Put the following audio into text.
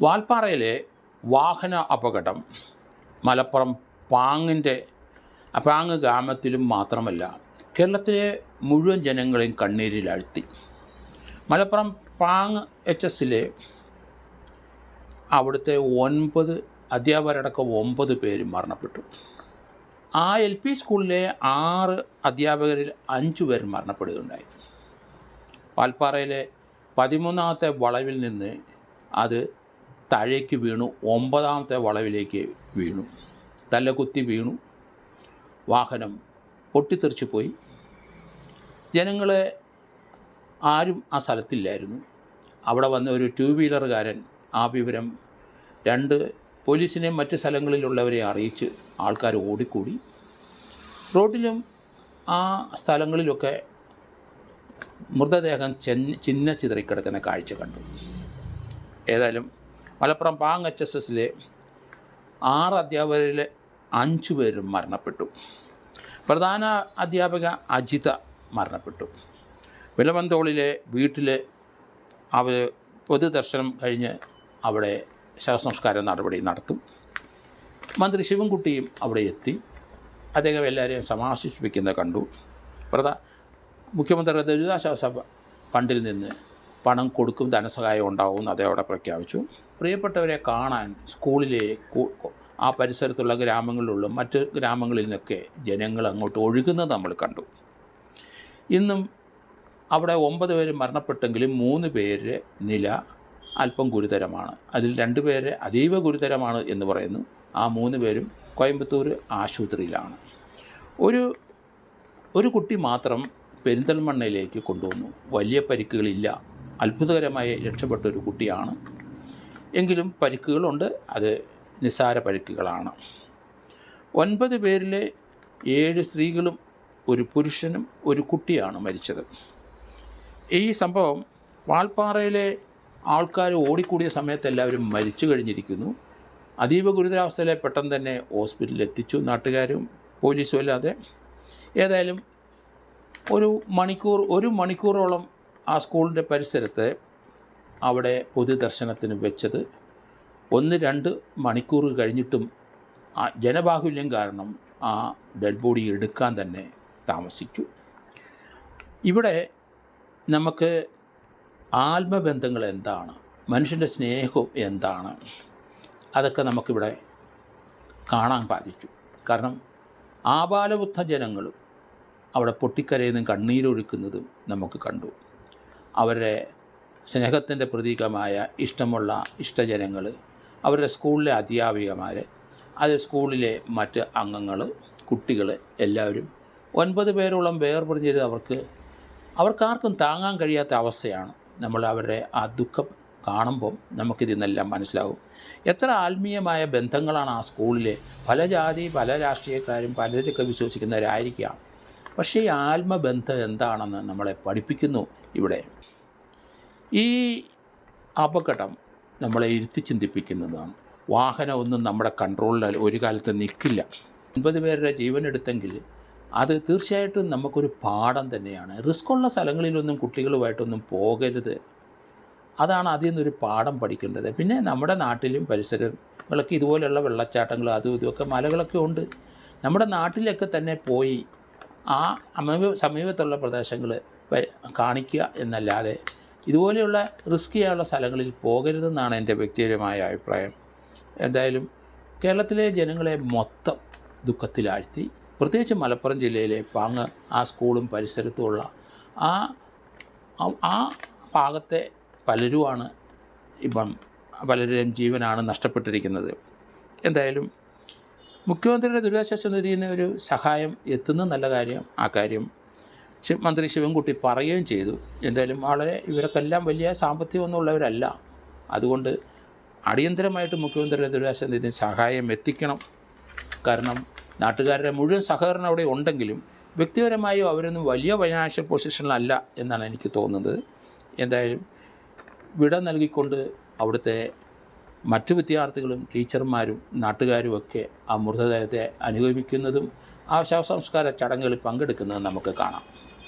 വാൽപ്പാറയിലെ വാഹന അപകടം മലപ്പുറം പാങ്ങ് ഗ്രാമത്തിലും മാത്രമല്ല കേരളത്തിലെ മുഴുവൻ ജനങ്ങളെയും കണ്ണീരിലാഴ്ത്തി. മലപ്പുറം പാങ്ങ് HSലെ അവിടുത്തെ 9 അധ്യാപകരടക്കം 9 പേര് മരണപ്പെട്ടു. ആ LP സ്കൂളിലെ 6 അധ്യാപകരിൽ 5 പേർ മരണപ്പെടുകയുണ്ടായി. വാൽപ്പാറയിലെ 13ാമത്തെ വളവിൽ നിന്ന് അത് താഴേക്ക് വീണു, 9ാമത്തെ വളവിലേക്ക് വീണു, തലകുത്തി വീണു. വാഹനം പൊട്ടിത്തെറിച്ചു പോയി. ജനങ്ങൾ ആരും ആ സ്ഥലത്തില്ലായിരുന്നു. അവിടെ വന്ന ഒരു 2 വീലറുകാരൻ ആ വിവരം 2 പോലീസിനെയും മറ്റ് സ്ഥലങ്ങളിലുള്ളവരെ അറിയിച്ച് ആൾക്കാർ ഓടിക്കൂടി. റോഡിലും ആ സ്ഥലങ്ങളിലൊക്കെ മൃതദേഹം ചിന്ന ചിതറിക്കിടക്കുന്ന കാഴ്ച കണ്ടു. ഏതായാലും മലപ്പുറം പാങ്ങ് HSലെ 6 അധ്യാപകരിൽ 5 പേരും മരണപ്പെട്ടു. പ്രധാന അധ്യാപിക അജിത മരണപ്പെട്ടു. വിലവന്തോളിലെ വീട്ടിൽ അവർ പൊതുദർശനം കഴിഞ്ഞ് അവിടെ ശവസംസ്കാര നടപടി നടത്തും. മന്ത്രി ശിവൻകുട്ടിയും അവിടെ എത്തി. അദ്ദേഹം എല്ലാവരെയും സമാശ്വസിപ്പിക്കുന്നത് കണ്ടു. മുഖ്യമന്ത്രിയുടെ ദുരിതാശ്വാസ ഫണ്ടിൽ നിന്ന് പണം കൊടുക്കും, ധനസഹായം ഉണ്ടാവും അദ്ദേഹം അവിടെ പ്രഖ്യാപിച്ചു. പ്രിയപ്പെട്ടവരെ കാണാൻ സ്കൂളിലെ ആ പരിസരത്തുള്ള ഗ്രാമങ്ങളിലുള്ള മറ്റ് ഗ്രാമങ്ങളിൽ നിന്നൊക്കെ ജനങ്ങൾ അങ്ങോട്ട് ഒഴുകുന്നത് നമ്മൾ കണ്ടു. ഇന്നും അവിടെ 9 പേര് മരണപ്പെട്ടെങ്കിലും 3 പേര് നില അല്പം ഗുരുതരമാണ്. അതിൽ 2 പേര് അതീവ ഗുരുതരമാണ് എന്ന് പറയുന്നു. ആ 3 പേരും കോയമ്പത്തൂർ ആശുപത്രിയിലാണ്. ഒരു കുട്ടി മാത്രം പെരിന്തൽമണ്ണയിലേക്ക് കൊണ്ടുവന്നു. വലിയ പരിക്കുകളില്ല, അത്ഭുതകരമായി രക്ഷപ്പെട്ടൊരു കുട്ടിയാണ്. എങ്കിലും പരിക്കുകളുണ്ട്, അത് നിസ്സാര പരിക്കുകളാണ്. 9 പേരിലെ 7 സ്ത്രീകളും 1 പുരുഷനും 1 കുട്ടിയാണ് മരിച്ചത്. ഈ സംഭവം വാൽപ്പാറയിലെ ആൾക്കാർ ഓടിക്കൂടിയ സമയത്ത് എല്ലാവരും മരിച്ചു കഴിഞ്ഞിരിക്കുന്നു. അതീവ ഗുരുതരാവസ്ഥയിലെ പെട്ടെന്ന് തന്നെ ഹോസ്പിറ്റലിൽ എത്തിച്ചു, നാട്ടുകാരും പോലീസും അല്ലാതെ. ഏതായാലും ഒരു മണിക്കൂറോളം ആ സ്കൂളിൻ്റെ പരിസരത്ത് അവിടെ പൊതുദർശനത്തിന് വെച്ചത് 1-2 മണിക്കൂർ കഴിഞ്ഞിട്ടും ജനബാഹുല്യം കാരണം ആ ഡെഡ് ബോഡി എടുക്കാൻ തന്നെ താമസിച്ചു. ഇവിടെ നമുക്ക് ആത്മബന്ധങ്ങൾ എന്താണ്, മനുഷ്യൻ്റെ സ്നേഹം എന്താണ്, അതൊക്കെ നമുക്കിവിടെ കാണാൻ സാധിച്ചു. കാരണം ആബാലവൃദ്ധ ജനങ്ങളും അവിടെ പൊട്ടിക്കരയുന്നതും കണ്ണീരൊഴുക്കുന്നതും നമുക്ക് കണ്ടു. അവരുടെ സ്നേഹത്തിൻ്റെ പ്രതീകമായ ഇഷ്ടജനങ്ങൾ, അവരുടെ സ്കൂളിലെ അധ്യാപികമാർ, അത് സ്കൂളിലെ മറ്റ് അംഗങ്ങൾ, കുട്ടികൾ എല്ലാവരും 9 പേരോളം വേർപിരിഞ്ഞത് അവർക്കാർക്കും താങ്ങാൻ കഴിയാത്ത അവസ്ഥയാണ്. നമ്മൾ അവരുടെ ആ ദുഃഖം കാണുമ്പം നമുക്കിതിൽ നിന്നെല്ലാം മനസ്സിലാവും എത്ര ആത്മീയമായ ബന്ധങ്ങളാണ് ആ സ്കൂളിലെ. പല ജാതി പല രാഷ്ട്രീയക്കാരും പലതൊക്കെ വിശ്വസിക്കുന്നവരായിരിക്കാം. പക്ഷേ ഈ ആത്മബന്ധം എന്താണെന്ന് നമ്മളെ പഠിപ്പിക്കുന്നു ഇവിടെ. ഈ അപകടം നമ്മളെ ഇരുത്തി ചിന്തിപ്പിക്കുന്നതാണ്. വാഹനമൊന്നും നമ്മുടെ കൺട്രോളിൽ ഒരു കാലത്ത് നിൽക്കില്ല. 9 പേരുടെ ജീവനെടുത്തെങ്കിൽ അത് തീർച്ചയായിട്ടും നമുക്കൊരു പാഠം തന്നെയാണ്. റിസ്ക്കുള്ള സ്ഥലങ്ങളിലൊന്നും കുട്ടികളുമായിട്ടൊന്നും പോകരുത്. അതാണ് അതിൽ നിന്നൊരു പാഠം പഠിക്കേണ്ടത്. പിന്നെ നമ്മുടെ നാട്ടിലും പരിസരങ്ങളൊക്കെ ഇതുപോലെയുള്ള വെള്ളച്ചാട്ടങ്ങൾ അതും ഇതുമൊക്കെ മലകളൊക്കെ ഉണ്ട്. നമ്മുടെ നാട്ടിലൊക്കെ തന്നെ പോയി ആ സമീപത്തുള്ള പ്രദേശങ്ങൾ കാണിക്കുക എന്നല്ലാതെ ഇതുപോലെയുള്ള റിസ്ക് ചെയ്യാനുള്ള സ്ഥലങ്ങളിൽ പോകരുതെന്നാണ് എൻ്റെ വ്യക്തിപരമായ അഭിപ്രായം. എന്തായാലും കേരളത്തിലെ ജനങ്ങളെ മൊത്തം ദുഃഖത്തിലാഴ്ത്തി, പ്രത്യേകിച്ച് മലപ്പുറം ജില്ലയിലെ പാങ്ങ് ആ സ്കൂളും പരിസരത്തുമുള്ള ആ ഭാഗത്തെ പലരുമാണ് ഇപ്പം പലരുടെയും ജീവനാണ് നഷ്ടപ്പെട്ടിരിക്കുന്നത്. എന്തായാലും മുഖ്യമന്ത്രിയുടെ ദുരിതാശ്വാസ നിധിയിൽ നിന്ന് ഒരു സഹായം എത്തുന്ന നല്ല കാര്യം. ആ കാര്യം മന്ത്രി ശിവൻകുട്ടി പറയുകയും ചെയ്തു. എന്തായാലും ഇവർക്കെല്ലാം വലിയ സാമ്പത്തികമൊന്നും ഉള്ളവരല്ല. അതുകൊണ്ട് അടിയന്തരമായിട്ട് മുഖ്യമന്ത്രിയുടെ ദുരിതാശ്വാസ നിധി സഹായം എത്തിക്കണം. കാരണം നാട്ടുകാരുടെ മുഴുവൻ സഹകരണം അവിടെ ഉണ്ടെങ്കിലും വ്യക്തിപരമായും അവരൊന്നും വലിയ ഫൈനാൻഷ്യൽ പൊസിഷനിലല്ല എന്നാണ് എനിക്ക് തോന്നുന്നത്. എന്തായാലും വിട നൽകിക്കൊണ്ട് അവിടുത്തെ മറ്റു വിദ്യാർത്ഥികളും ടീച്ചർമാരും നാട്ടുകാരുമൊക്കെ ആ മൃതദേഹത്തെ അനുഗമിക്കുന്നതും ആ ശവസംസ്കാര ചടങ്ങുകളിൽ പങ്കെടുക്കുന്നതും നമുക്ക് കാണാം.